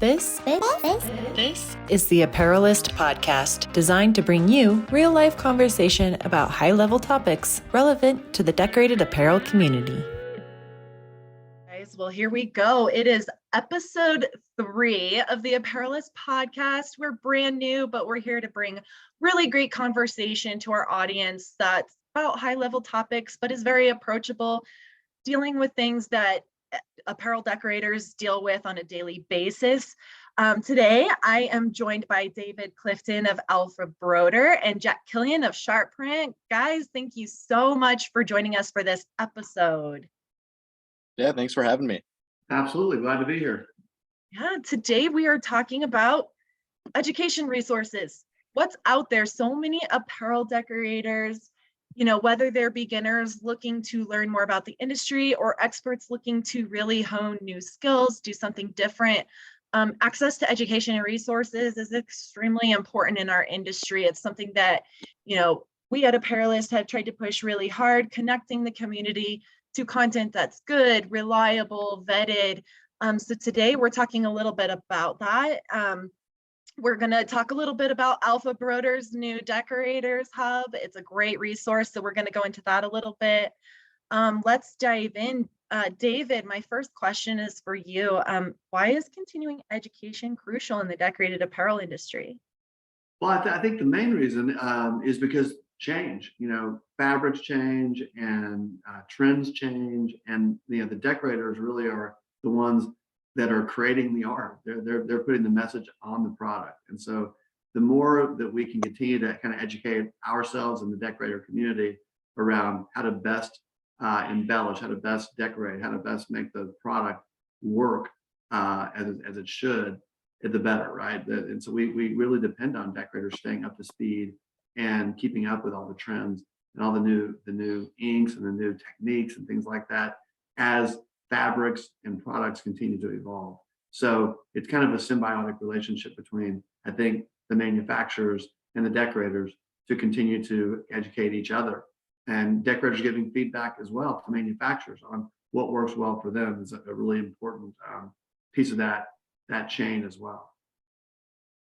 This is the Apparelist podcast, designed to bring you real-life conversation about high-level topics relevant to the decorated apparel community. Guys, well, here we go. It is episode 3 of the Apparelist podcast. We're brand new, but we're here to bring really great conversation to our audience that's about high-level topics, but is very approachable, dealing with things that apparel decorators deal with on a daily basis. Today, I am joined by David Clifton of Alpha Broder and Jack Killian of Sharp Print. Guys, thank you so much for joining us for this episode. Yeah, thanks for having me. Absolutely, glad to be here. Yeah, today we are talking about education resources. What's out there? So many apparel decorators, whether they're beginners looking to learn more about the industry or experts looking to really hone new skills, do something different. Access to education and resources is extremely important in our industry. It's something that, we at Apparelist have tried to push really hard, connecting the community to content that's good, reliable, vetted. So today we're talking a little bit about that. We're going to talk a little bit about Alpha Broder's new Decorators Hub. It's a great resource, so we're going to go into that a little bit. Let's dive in. David, my first question is for you. Why is continuing education crucial in the decorated apparel industry? Well, I think the main reason is because change, fabrics change and trends change, and the decorators really are the ones that are creating the art. They're putting the message on the product. And so the more that we can continue to kind of educate ourselves and the decorator community around how to best embellish, how to best decorate, how to best make the product work as it should, the better, right? And so we really depend on decorators staying up to speed and keeping up with all the trends and all the new inks and the new techniques and things like that as fabrics and products continue to evolve. So it's kind of a symbiotic relationship between, I think, the manufacturers and the decorators to continue to educate each other, and decorators giving feedback as well to manufacturers on what works well for them is a really important piece of that chain as well.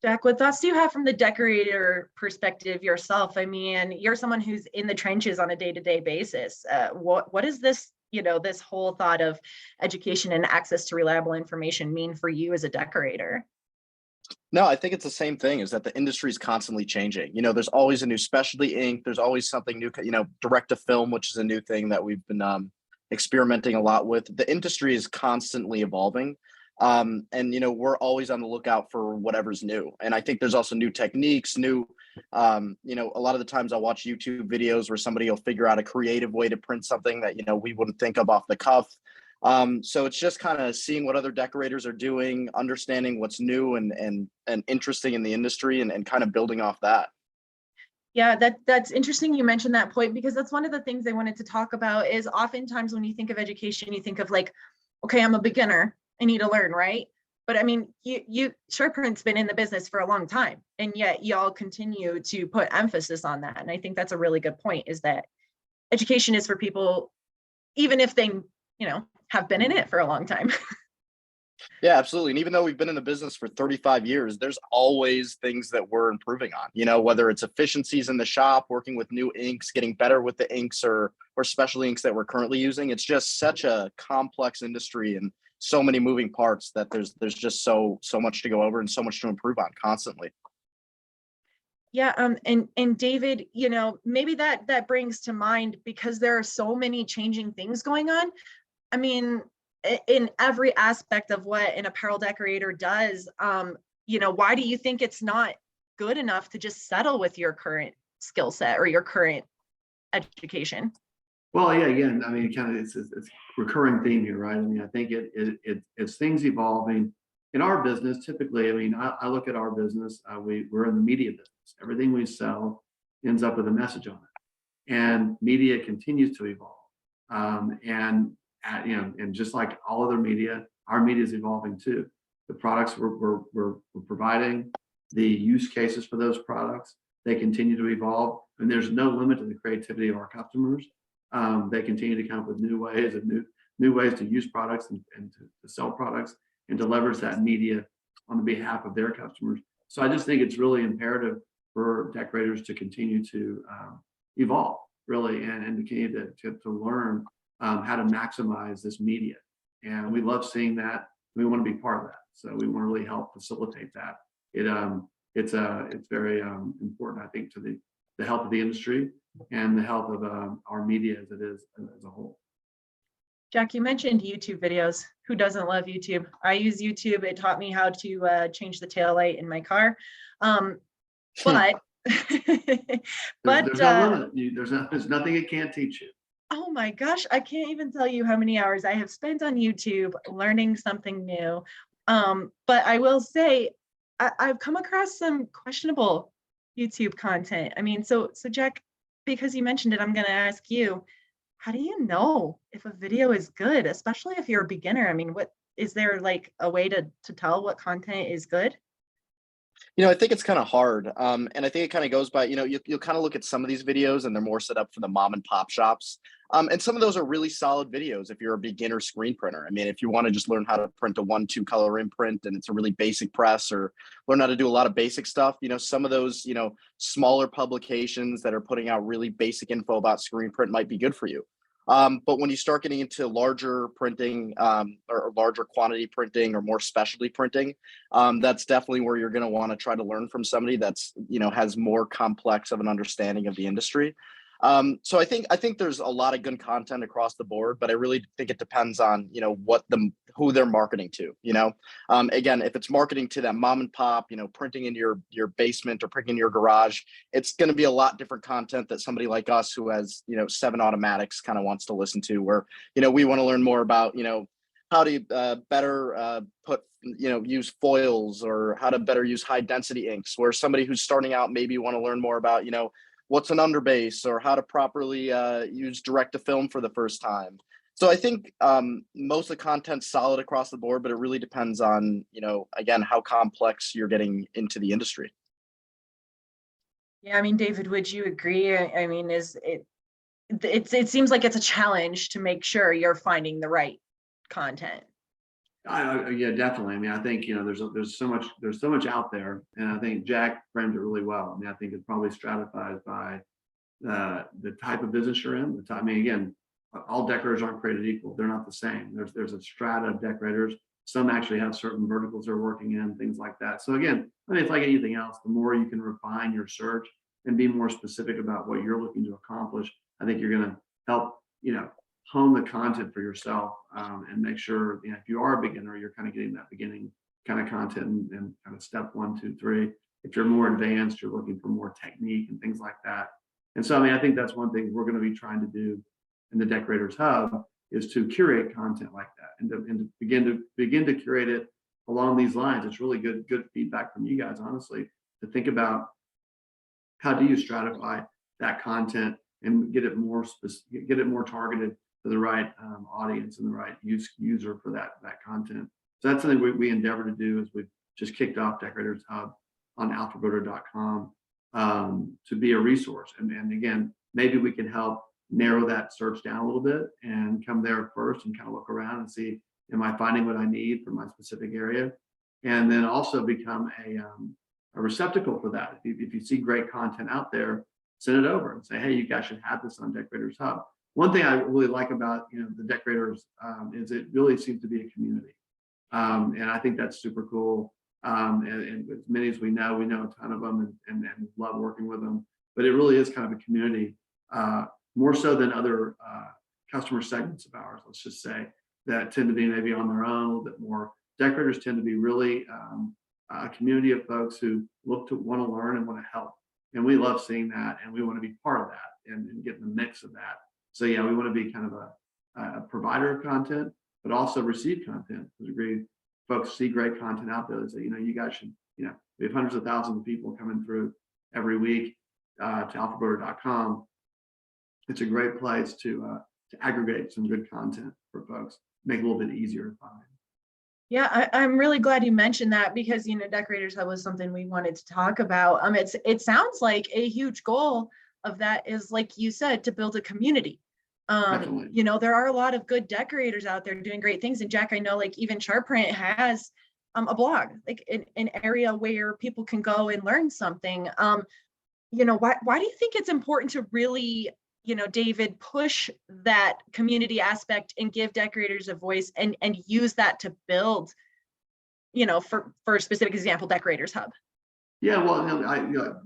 Jack, what thoughts do you have from the decorator perspective yourself? I mean, you're someone who's in the trenches on a day-to-day basis. What is this, this whole thought of education and access to reliable information mean for you as a decorator? No, I think it's the same thing, is that the industry is constantly changing. There's always a new specialty ink. There's always something new, direct to film, which is a new thing that we've been experimenting a lot with. The industry is constantly evolving. And we're always on the lookout for whatever's new. And I think there's also new techniques, a lot of the times I'll watch YouTube videos where somebody will figure out a creative way to print something that, we wouldn't think of off the cuff. So it's just kind of seeing what other decorators are doing, understanding what's new and interesting in the industry, and kind of building off that. Yeah, that's interesting you mentioned that point, because that's one of the things I wanted to talk about. Is oftentimes when you think of education, you think of like, okay, I'm a beginner, I need to learn, right? But I mean, Sharp Print's been in the business for a long time, and yet y'all continue to put emphasis on that. And I think that's a really good point, is that education is for people, even if they, have been in it for a long time. Yeah, absolutely. And even though we've been in the business for 35 years, there's always things that we're improving on, whether it's efficiencies in the shop, working with new inks, getting better with the inks or special inks that we're currently using. It's just such a complex industry and so many moving parts that there's just so much to go over and so much to improve on constantly. Yeah, and David, maybe that brings to mind, because there are so many changing things going on. I mean, in every aspect of what an apparel decorator does, why do you think it's not good enough to just settle with your current skill set or your current education? Well, yeah, again, I mean, kind of it's recurring theme here, right? I mean, I think it's things evolving in our business. Typically, I mean, I look at our business. We're in the media business. Everything we sell ends up with a message on it, and media continues to evolve. And just like all other media, our media is evolving too. The products we're providing, the use cases for those products, they continue to evolve, and there's no limit to the creativity of our customers. They continue to come up with new ways and new ways to use products and to sell products and to leverage that media on the behalf of their customers. So I just think it's really imperative for decorators to continue to evolve, really, and to continue to learn how to maximize this media. And we love seeing that. We want to be part of that. So we want to really help facilitate that. It's very important, I think, to the health of the industry and the health of our media as it is as a whole. Jack, you mentioned YouTube videos. Who doesn't love YouTube? I use YouTube. It taught me how to change the taillight in my car. But there's no limit. There's nothing it can't teach you. Oh my gosh, I can't even tell you how many hours I have spent on YouTube learning something new. But I will say I've come across some questionable YouTube content. I mean, so Jack, because you mentioned it, I'm going to ask you, how do you know if a video is good, especially if you're a beginner? I mean, what is there like a way to tell what content is good? I think it's kind of hard. And I think it kind of goes by, you'll kind of look at some of these videos and they're more set up for the mom and pop shops. And some of those are really solid videos if you're a beginner screen printer. I mean, if you want to just learn how to print a 1-2 color imprint and it's a really basic press, or learn how to do a lot of basic stuff, some of those, smaller publications that are putting out really basic info about screen print might be good for you. But when you start getting into larger printing or larger quantity printing or more specialty printing, that's definitely where you're going to want to try to learn from somebody that's, has more complex of an understanding of the industry. So I think there's a lot of good content across the board, but I really think it depends on, who they're marketing to, again, if it's marketing to that mom and pop, printing in your basement or printing in your garage, it's going to be a lot different content that somebody like us who has, 7 automatics kind of wants to listen to, where, we want to learn more about, how to better use foils, or how to better use high density inks, where somebody who's starting out maybe want to learn more about, what's an underbase, or how to properly use direct to film for the first time. So I think most of the content's solid across the board, but it really depends on, again, how complex you're getting into the industry. Yeah, I mean, David, would you agree? I mean, it seems like it's a challenge to make sure you're finding the right content. Yeah, definitely. I mean, I think, there's so much out there, and I think Jack framed it really well. I mean, I think it's probably stratified by the type of business you're in. I mean, again, all decorators aren't created equal. They're not the same. There's a strata of decorators. Some actually have certain verticals they're working in, things like that. So again, I mean, it's like anything else. The more you can refine your search and be more specific about what you're looking to accomplish, I think you're going to help, hone the content for yourself, and make sure, if you are a beginner, you're kind of getting that beginning kind of content and kind of step 1, 2, 3. If you're more advanced, you're looking for more technique and things like that. And so, I mean, I think that's one thing we're going to be trying to do in the Decorators Hub, is to curate content like that, and to begin to curate it along these lines. It's really good feedback from you guys, honestly, to think about how do you stratify that content and get it more targeted to the right audience and the right user for that content. So that's something we endeavor to do, as we've just kicked off Decorators Hub on alphabuilder.com to be a resource. And again, maybe we can help narrow that search down a little bit and come there first and kind of look around and see, am I finding what I need for my specific area? And then also become a receptacle for that. If you see great content out there, send it over and say, hey, you guys should have this on Decorators Hub. One thing I really like about the Decorators is it really seems to be a community, and I think that's super cool. And as many as we know a ton of them and love working with them. But it really is kind of a community, more so than other customer segments of ours, let's just say, that tend to be maybe on their own a little bit more. Decorators tend to be really a community of folks who want to learn and want to help. And we love seeing that, and we want to be part of that and get in the mix of that. So yeah, we want to be kind of a provider of content, but also receive content. To the degree folks see great content out there, they say, you guys should, we have hundreds of thousands of people coming through every week to alphabuilder.com. It's a great place to aggregate some good content for folks, make it a little bit easier to find. Yeah, I'm really glad you mentioned that, because Decorators Hub was something we wanted to talk about. It sounds like a huge goal of that is, like you said, to build a community. There are a lot of good decorators out there doing great things. And Jack, I know like even Sharp Print has a blog, like an area where people can go and learn something. Why do you think it's important to really, David, push that community aspect and give decorators a voice and use that to build, for a specific example, Decorators Hub? Yeah, well,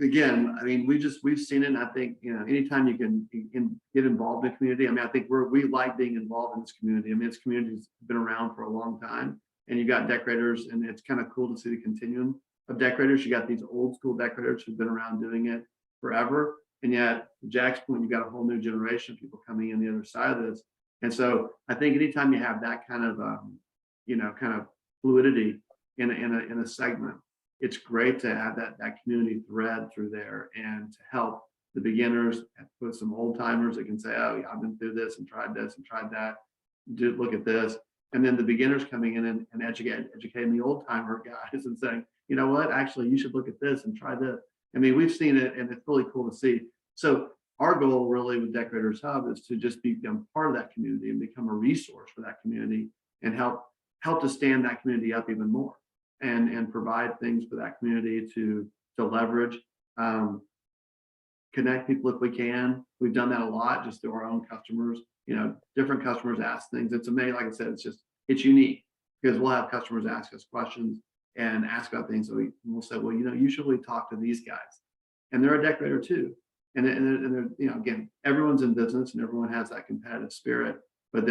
again, I mean, we've seen it. And I think, anytime you can get involved in community. I mean, I think we like being involved in this community. I mean, this community's been around for a long time, and you got decorators, and it's kind of cool to see the continuum of decorators. You got these old school decorators who've been around doing it forever, and yet, to Jack's point, you got a whole new generation of people coming in the other side of this. And so, I think anytime you have that kind of, kind of fluidity in a segment, it's great to have that community thread through there and to help the beginners, put some old timers that can say, oh, I've been through this and tried that, look at this. And then the beginners coming in and educating the old timer guys and saying, you know what, actually, you should look at this and try this. I mean, we've seen it, and it's really cool to see. So our goal really with Decorators Hub is to just become part of that community and become a resource for that community and help to stand that community up even more. And provide things for that community to leverage, connect people if we can. We've done that a lot just through our own customers. Different customers ask things. It's amazing. Like I said, it's unique because we'll have customers ask us questions and ask about things. So we'll say, well, you should really talk to these guys, and they're a decorator too. And they're, again, everyone's in business and everyone has that competitive spirit. But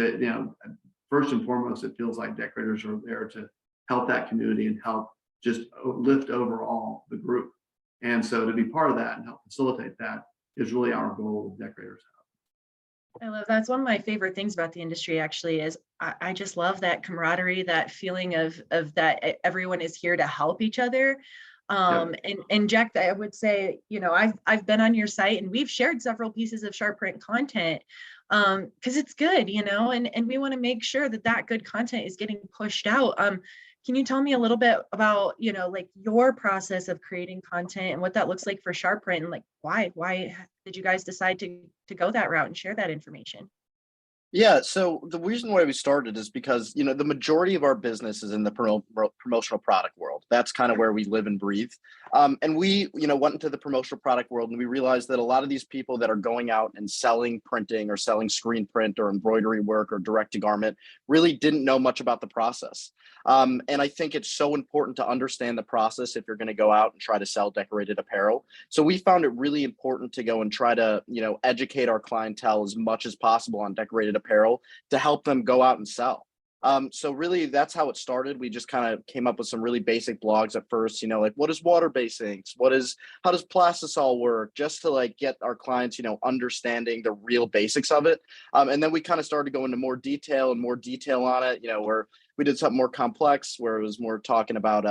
first and foremost, it feels like decorators are there to help that community and help just lift overall the group. And so to be part of that and help facilitate that is really our goal with Decorators Hub. I love that's one of my favorite things about the industry, actually, is I just love that camaraderie, that feeling of that everyone is here to help each other. And Jack, I would say, I've been on your site and we've shared several pieces of SharpPrint content because it's good, and we want to make sure that good content is getting pushed out. Can you tell me a little bit about, like your process of creating content and what that looks like for SharpPrint, and like why did you guys decide to go that route and share that information? Yeah, so the reason why we started is because, the majority of our business is in the promotional product world. That's kind of where we live and breathe. And we, went into the promotional product world, and we realized that a lot of these people that are going out and selling printing or selling screen print or embroidery work or direct to garment really didn't know much about the process. And I think it's so important to understand the process if you're going to go out and try to sell decorated apparel. So we found it really important to go and try to, educate our clientele as much as possible on decorated apparel to help them go out and sell. So really that's how it started. We just kind of came up with some really basic blogs at first, like what is water-based inks? How does plastisol work? Just to like get our clients, understanding the real basics of it. And then we kind of started going into more detail on it, where we did something more complex where it was more talking about,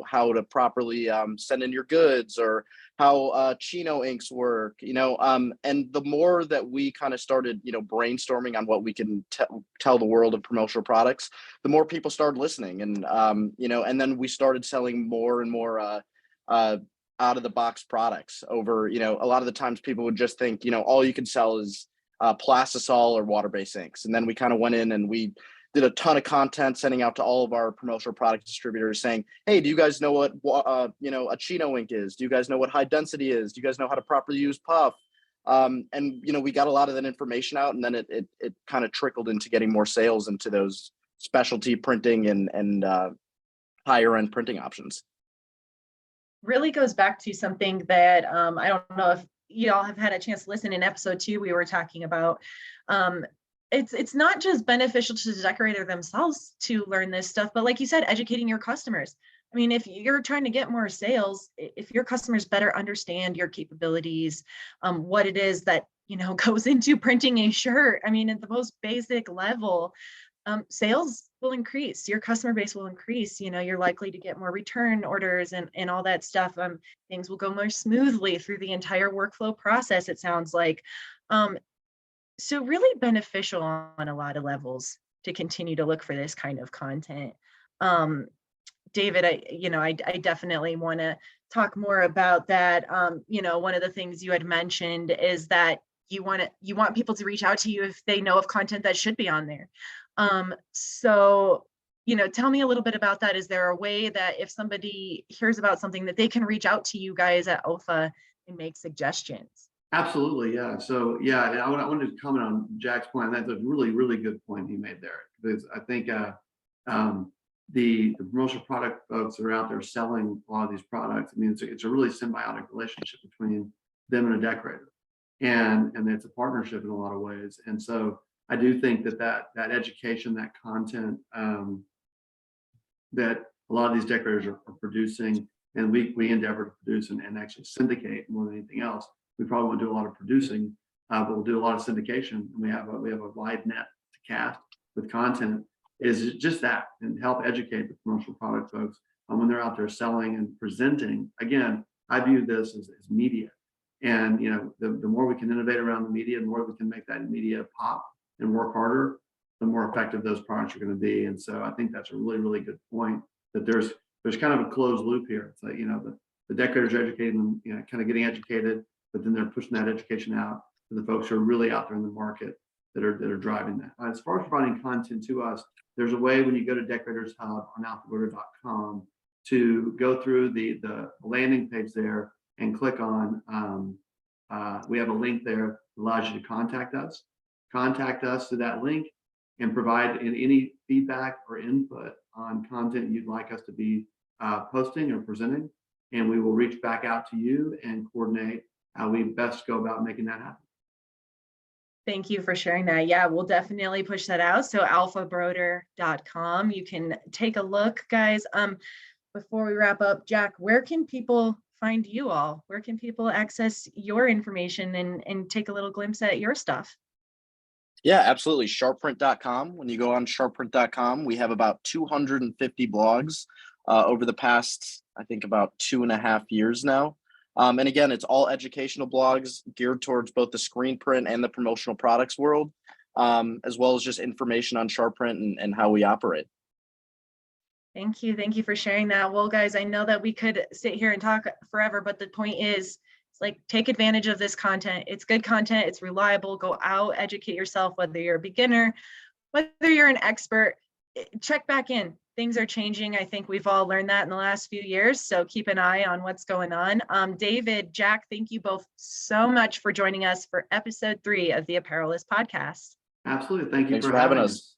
how to properly send in your goods, or how chino inks work, and the more that we kind of started, brainstorming on what we can tell the world of promotional products, the more people started listening. And, and then we started selling more and more out of the box products over, a lot of the times people would just think, all you can sell is plastisol or water-based inks. And then we kind of went in and we did a ton of content sending out to all of our promotional product distributors saying, hey, do you guys know what, a chino ink is? Do you guys know what high density is? Do you guys know how to properly use puff? And, we got a lot of that information out, and then it kind of trickled into getting more sales into those specialty printing and higher end printing options. Really goes back to something that I don't know if y'all have had a chance to listen. In episode 2, we were talking about it's not just beneficial to the decorator themselves to learn this stuff, but like you said, educating your customers. I mean, if you're trying to get more sales, if your customers better understand your capabilities, what it is that, goes into printing a shirt, I mean, at the most basic level, sales will increase, your customer base will increase, you're likely to get more return orders and all that stuff. Things will go more smoothly through the entire workflow process, it sounds like. So really beneficial on a lot of levels to continue to look for this kind of content. David, I definitely want to talk more about that. One of the things you had mentioned is that you want people to reach out to you if they know of content that should be on there. So tell me a little bit about that. Is there a way that if somebody hears about something that they can reach out to you guys at OFA and make suggestions? Absolutely, yeah. So yeah, I wanted to comment on Jack's point. That's a really, really good point he made there, because I think the promotional product folks that are out there selling a lot of these products, I mean, it's a really symbiotic relationship between them and a decorator, and it's a partnership in a lot of ways. And so I do think that education, that content that a lot of these decorators are producing, and we endeavor to produce and actually syndicate more than anything else. We probably won't do a lot of producing, but we'll do a lot of syndication. And we have a wide net to cast with content. Is just that, and help educate the promotional product folks when they're out there selling and presenting. Again, I view this as media, and the more we can innovate around the media, the more we can make that media pop and work harder, the more effective those products are going to be. And so I think that's a really, really good point, that there's kind of a closed loop here. It's like, the decorators are educating them, kind of getting educated, but then they're pushing that education out to the folks who are really out there in the market that are driving that. As far as providing content to us, there's a way when you go to Decorators Hub on alphabuilder.com to go through the landing page there and click on, we have a link there that allows you to contact us. Contact us through that link and provide any feedback or input on content you'd like us to be posting or presenting. And we will reach back out to you and coordinate how we best go about making that happen. Thank you for sharing that. Yeah, we'll definitely push that out. So alphabroder.com. You can take a look, guys. Before we wrap up, Jack, where can people find you all? Where can people access your information and take a little glimpse at your stuff? Yeah, absolutely. Sharpprint.com. When you go on sharpprint.com, we have about 250 blogs over the past, I think, about 2.5 years now. And again, it's all educational blogs geared towards both the screen print and the promotional products world, as well as just information on Sharpprint and how we operate. Thank you. Thank you for sharing that. Well, guys, I know that we could sit here and talk forever, but the point is, it's like, take advantage of this content. It's good content. It's reliable. Go out, educate yourself, whether you're a beginner, whether you're an expert, check back in. Things are changing. I think we've all learned that in the last few years. So keep an eye on what's going on. David, Jack, thank you both so much for joining us for episode 3 of the Apparelist podcast. Absolutely. Thank you. Thanks for having us.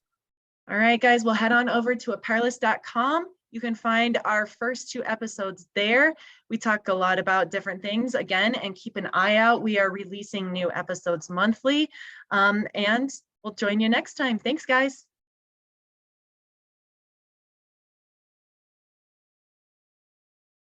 All right, guys, we'll head on over to apparelist.com. You can find our first 2 episodes there. We talk a lot about different things again, and keep an eye out. We are releasing new episodes monthly, and we'll join you next time. Thanks, guys.